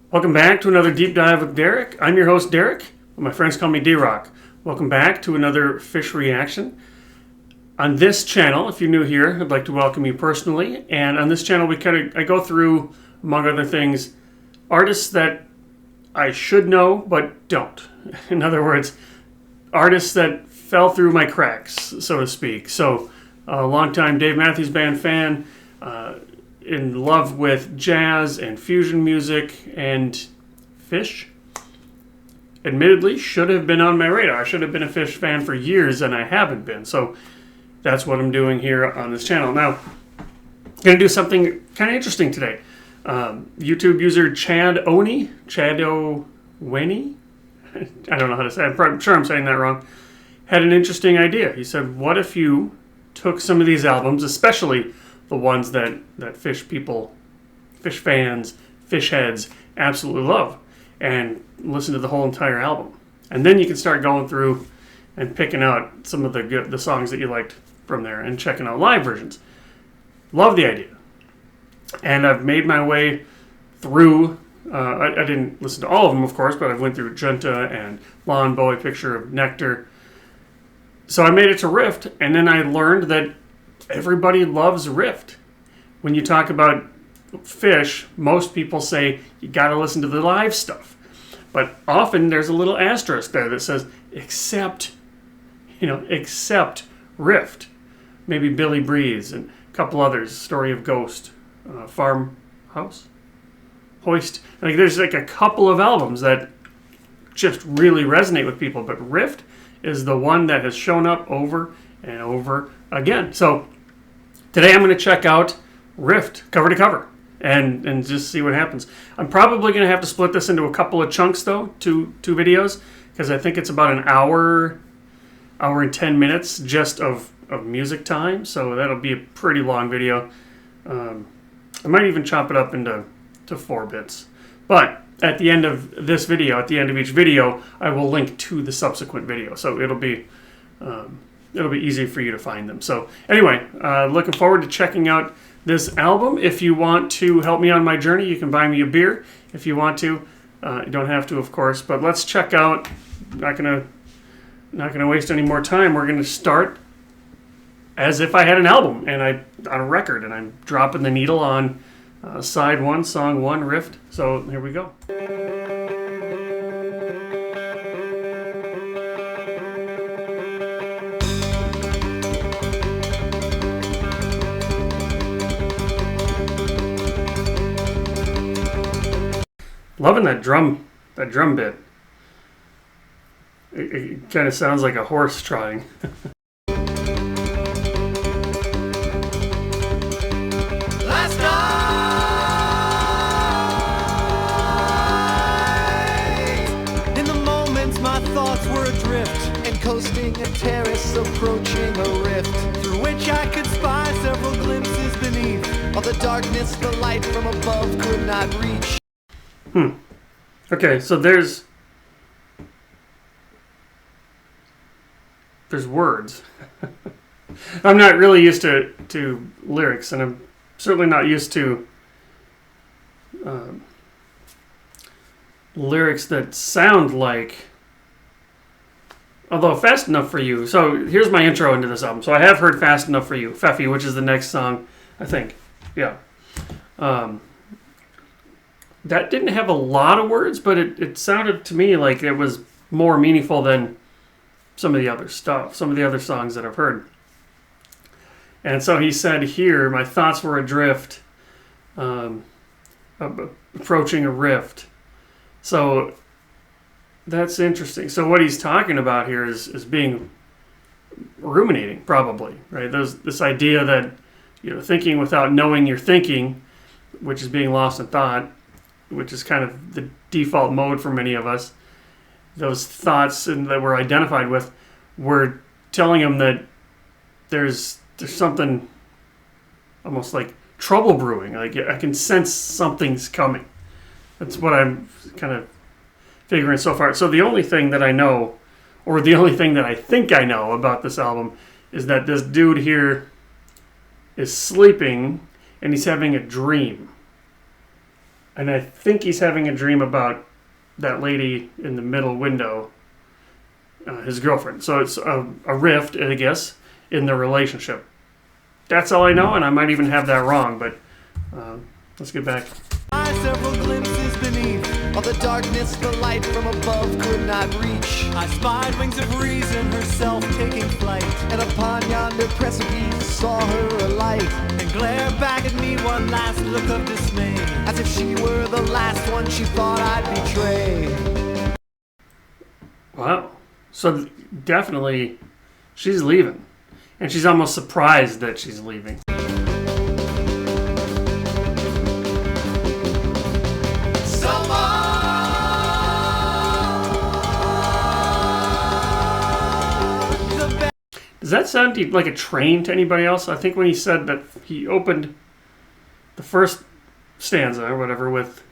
Welcome back to another Deep Dive with Derek. I'm your host, Derek. My friends call me D-Rock. Welcome back to another Phish reaction. On this channel, if you're new here, I'd like to welcome you personally. And on this channel, I go through, among other things, artists that I should know but don't. In other words, artists that fell through my cracks, so to speak. So, a longtime Dave Matthews Band fan, in love with jazz and fusion music and Phish. Admittedly, should have been on my radar. I should have been a Phish fan for years, and I haven't been. So that's what I'm doing here on this channel. Now, I'm going to do something kind of interesting today. YouTube user Chad Oney, I don't know how to say it. I'm sure I'm saying that wrong, had an interesting idea. He said, what if you took some of these albums, especially the ones that Phish people, Phish fans, Phish heads absolutely love, and listen to the whole entire album. And then you can start going through and picking out some of the songs that you liked from there and checking out live versions. Love the idea. And I've made my way through, I didn't listen to all of them, of course, but I went through Junta and Lawn Boy, Picture of Nectar. So I made it to Rift, and then I learned that everybody loves Rift. When you talk about Phish, most people say you got to listen to the live stuff. But often there's a little asterisk there that says, except Rift. Maybe Billy Breeze and a couple others, Story of Ghost, Farmhouse, Hoist. There's a couple of albums that just really resonate with people, but Rift is the one that has shown up over and over again. So today I'm going to check out Rift cover to cover and just see what happens. I'm probably going to have to split this into a couple of chunks though, two videos, because I think it's about an hour and 10 minutes just of music time. So that'll be a pretty long video. I might even chop it up into 4 bits. But at the end of this video, at the end of each video, I will link to the subsequent video. So it'll be easy for you to find them. So anyway, looking forward to checking out this album. If you want to help me on my journey, you can buy me a beer if you want to. You don't have to, of course. But let's check out. Not gonna waste any more time. We're gonna start as if I had an album and on a record, and I'm dropping the needle on side 1, song 1, Rift. So here we go. Loving that drum bit. It kind of sounds like a horse trying. Last night, in the moments my thoughts were adrift and coasting a terrace, approaching a rift through which I could spy several glimpses beneath. All the darkness the light from above could not reach. Okay, so there's words. I'm not really used to lyrics, and I'm certainly not used to lyrics that sound like, although Fast Enough for You. So here's my intro into this album. So I have heard Fast Enough for You, Pfeffy, which is the next song, I think. Yeah. That didn't have a lot of words, but it sounded to me like it was more meaningful than some of the other stuff, some of the other songs that I've heard. And so he said here, my thoughts were adrift, approaching a rift. So that's interesting. So what he's talking about here is being ruminating, probably, right? There's this idea that, thinking without knowing you're thinking, which is being lost in thought, which is kind of the default mode for many of us. Those thoughts that we're identified with, we're telling them that there's something almost like trouble brewing. Like I can sense something's coming. That's what I'm kind of figuring so far. So the only thing that I know, or the only thing that I think I know about this album, is that this dude here is sleeping and he's having a dream. And I think he's having a dream about that lady in the middle window, his girlfriend. So it's a rift, I guess, in the relationship. That's all I know, and I might even have that wrong, but let's get back. Several glimpses beneath of the darkness the light from above could not reach. I spied wings of reason, herself taking flight, and upon yonder precipice saw her alight, and glare back at me one last look of dismay, as if she were the last one she thought I'd betray. Wow. So definitely she's leaving. And she's almost surprised that she's leaving. Does that sound like a train to anybody else? I think when he said that he opened the first stanza or whatever with,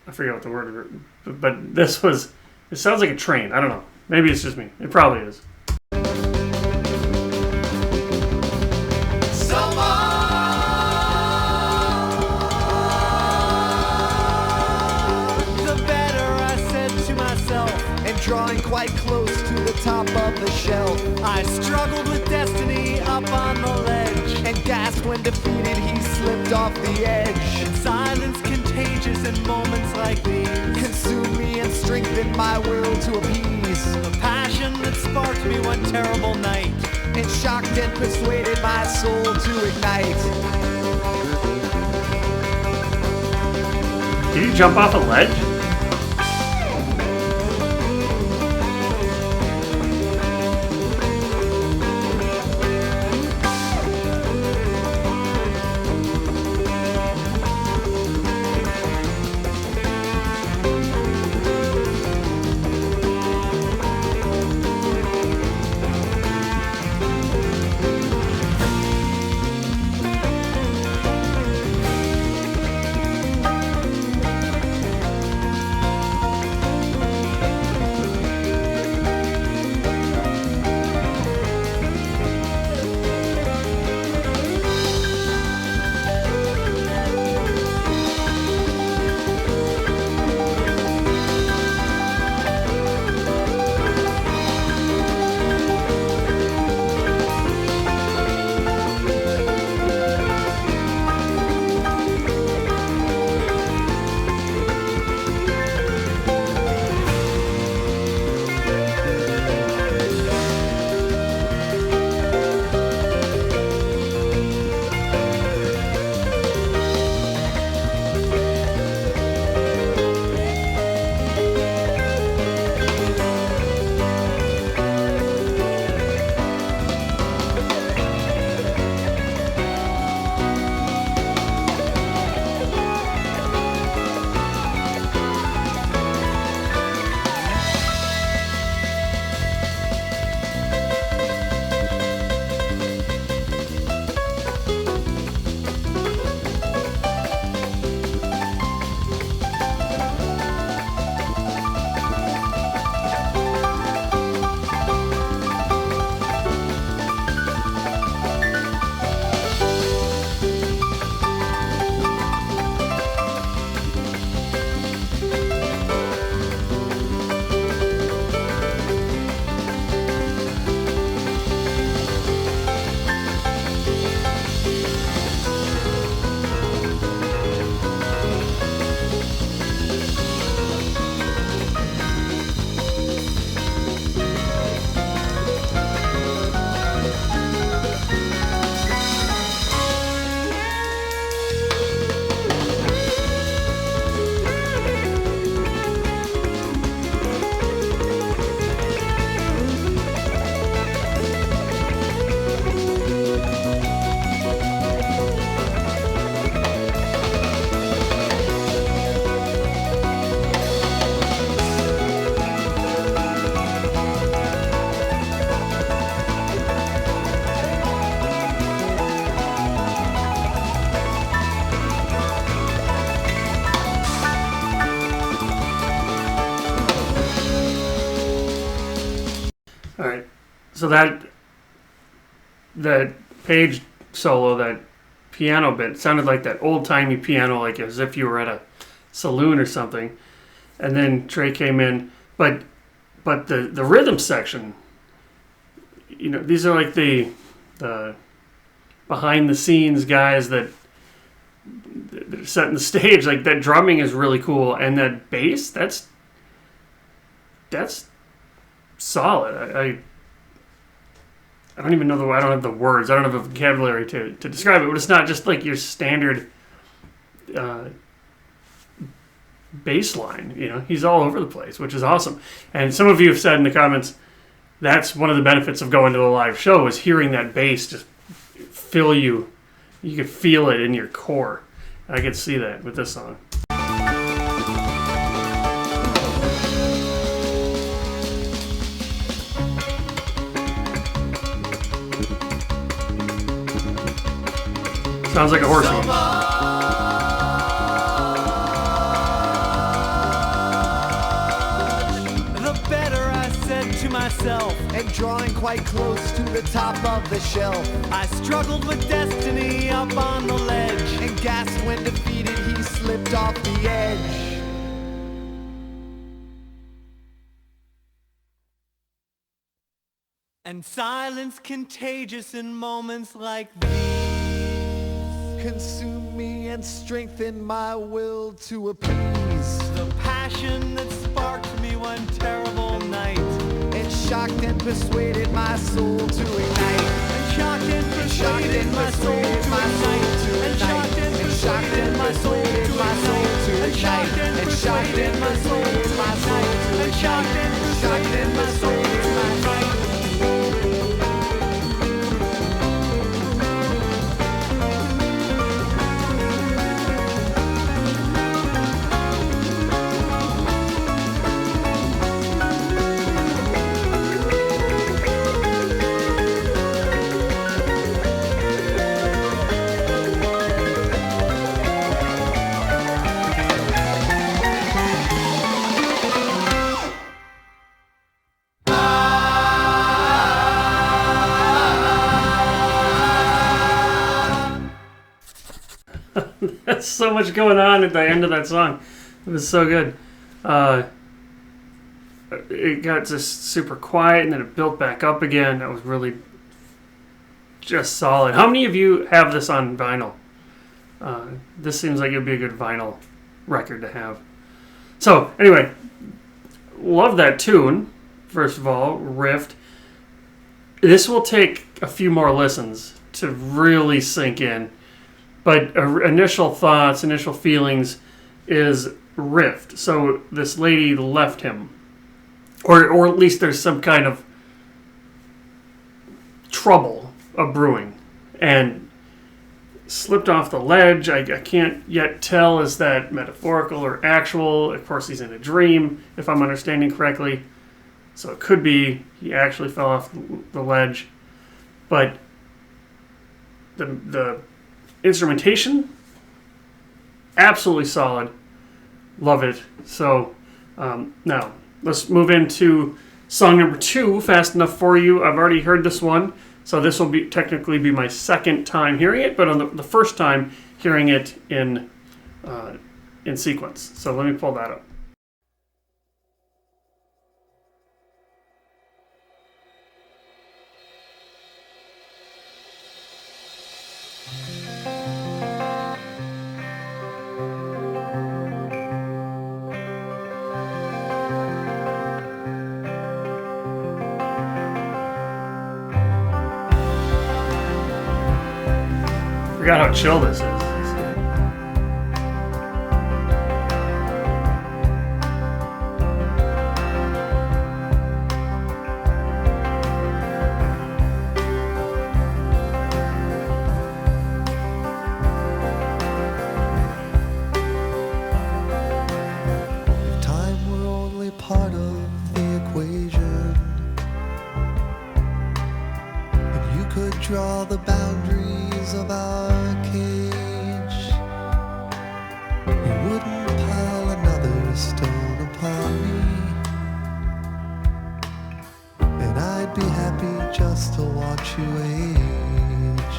I forget what the word, but it sounds like a train. I don't know. Maybe it's just me. It probably is. Drawing quite close to the top of the shelf, I struggled with destiny up on the ledge, and gasped when defeated he slipped off the edge. Silence contagious in moments like these consumed me and strengthened my will to appease the passion that sparked me one terrible night, and shocked and persuaded my soul to ignite. Did you jump off a ledge? All right. So that page solo that piano bit. It sounded like that old-timey piano, like as if you were at a saloon or something. And then Trey came in. But the rhythm section, you know, these are like the behind-the-scenes guys that are setting the stage. Like, that drumming is really cool. And that bass, that's solid. I don't even know I don't have the words. I don't have a vocabulary to describe it, but it's not just like your standard bass line. You know, he's all over the place, which is awesome. And some of you have said in the comments, that's one of the benefits of going to a live show is hearing that bass just fill you. You can feel it in your core. I could see that with this song. Sounds like a horse. The better, I said to myself, and drawing quite close to the top of the shelf. I struggled with destiny up on the ledge, and gasped when defeated he slipped off the edge. And silence contagious in moments like these. Consume me and strengthen my will to appease the passion that sparked me one terrible night, and shocked and persuaded my soul to ignite, and shocked and persuaded my soul to ignite, and shocked and persuaded my soul to ignite, and shocked and persuaded my soul to ignite, and shocked and persuaded my soul to ignite. That's so much going on at the end of that song. It was so good. It got just super quiet, and then it built back up again. That was really just solid. How many of you have this on vinyl? This seems like it would be a good vinyl record to have. So, anyway, love that tune, first of all, riffed. This will take a few more listens to really sink in. But initial thoughts, initial feelings is riffed. So this lady left him. Or at least there's some kind of trouble brewing. And slipped off the ledge. I can't yet tell, is that metaphorical or actual? Of course, he's in a dream, if I'm understanding correctly. So it could be he actually fell off the ledge. But the instrumentation, absolutely solid. Love it. So now let's move into song number 2, Fast Enough For You. I've already heard this one, so this will be technically be my second time hearing it, but on the first time hearing it in sequence. So let me pull that up. Forgot how chill this is. If time were only part of the equation, and you could draw the boundaries of our cage, you wouldn't pile another stone upon me, and I'd be happy just to watch you age.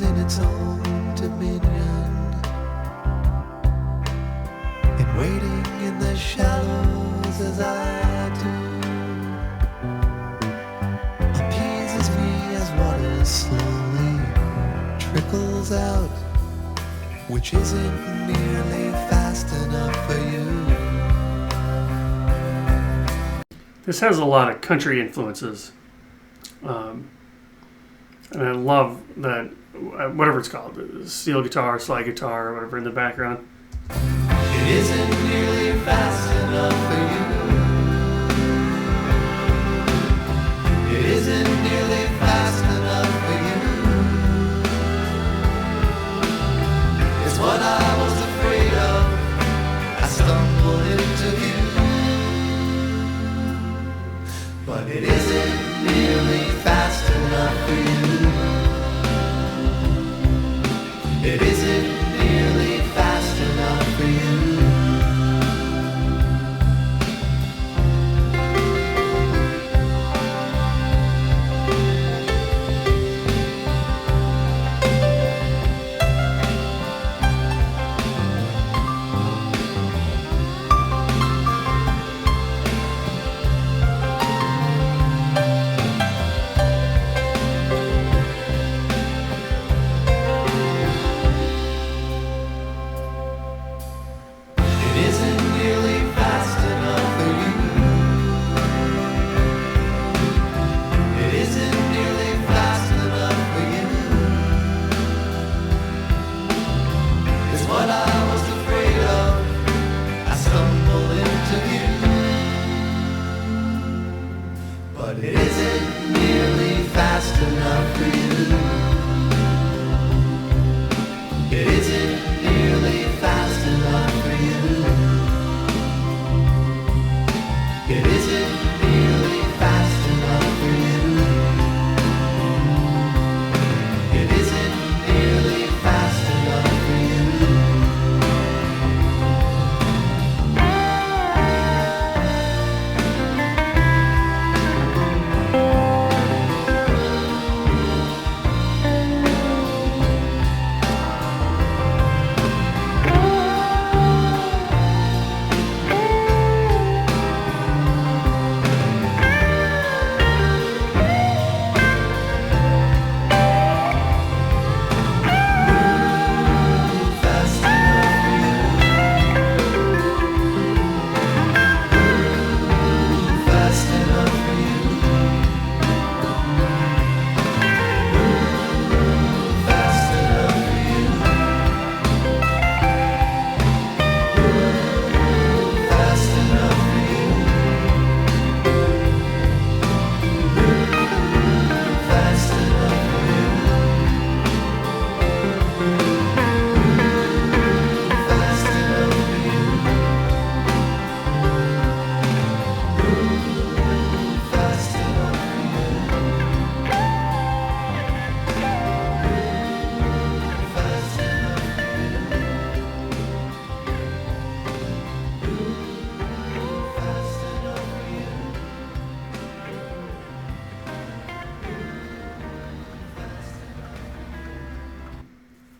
in its own dominion and waiting in the shallows as I do appeases me as water slowly trickles out, which isn't nearly fast enough for you. This has a lot of country influences. And I love that, whatever it's called, steel guitar, slide guitar, or whatever in the background. It isn't nearly fast enough for you. It isn't nearly fast enough for you. It's what I was afraid of. I stumbled into view. But it isn't nearly fast enough for you. It isn't nearly fast enough for you.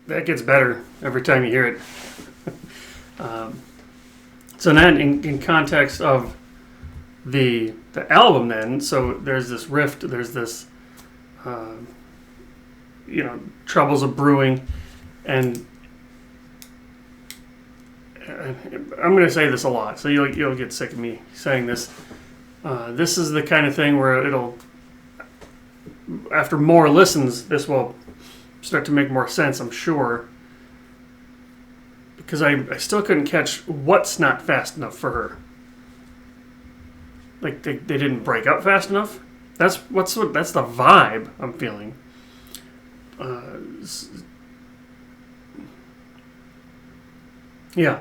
That gets better every time you hear it. So then, in context of the album, then, so there's this rift, there's this, troubles of brewing, and I'm going to say this a lot, so you'll get sick of me saying this. This is the kind of thing where it'll, after more listens, this will start to make more sense, I'm sure. Because I still couldn't catch what's not fast enough for her. Like they didn't break up fast enough. That's the vibe I'm feeling. Yeah,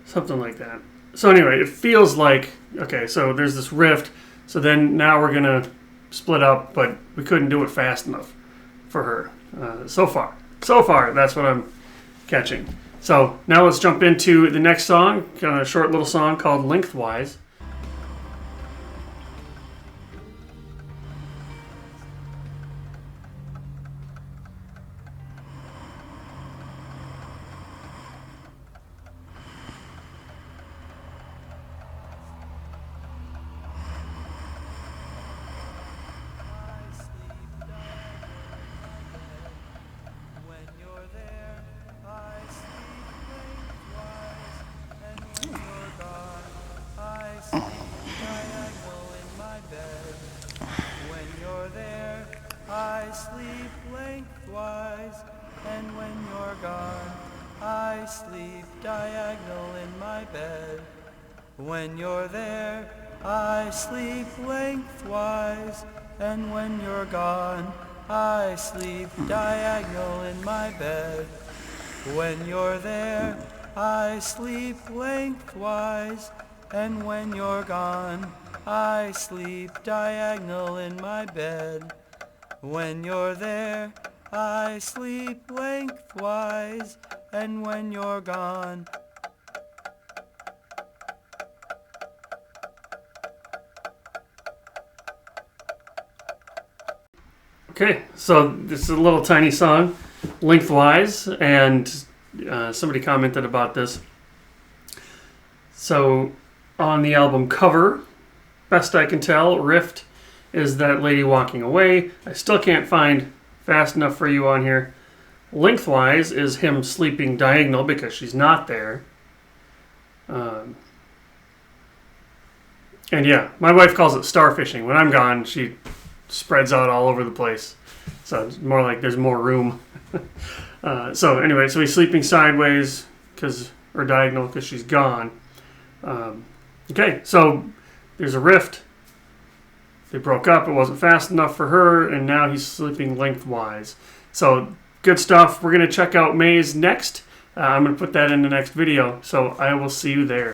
something like that. So anyway, it feels like, okay, so there's this rift. So then now we're gonna split up, but we couldn't do it fast enough for her. So far, that's what I'm catching. So now let's jump into the next song, kind of a short little song called Lengthwise. sleep lengthwise, and when you're gone, I sleep diagonal in my bed. When you're there, I sleep lengthwise, and when you're gone, I sleep diagonal in my bed. When you're there, I sleep lengthwise, and when you're gone, I sleep diagonal in my bed. When you're there, I sleep lengthwise, and when you're gone, Okay, so this is a little tiny song, Lengthwise, and somebody commented about this. So on the album cover, best I can tell, Rift is that lady walking away. I still can't find Fast Enough for You on here. Lengthwise is him sleeping diagonal because she's not there. And yeah, my wife calls it starfishing. When I'm gone, she spreads out all over the place. So it's more like there's more room. So anyway, so he's sleeping sideways or diagonal because she's gone. Okay, so there's a rift. They broke up. It wasn't fast enough for her, and now he's sleeping lengthwise. So good stuff. We're going to check out Maze next. I'm going to put that in the next video. So I will see you there.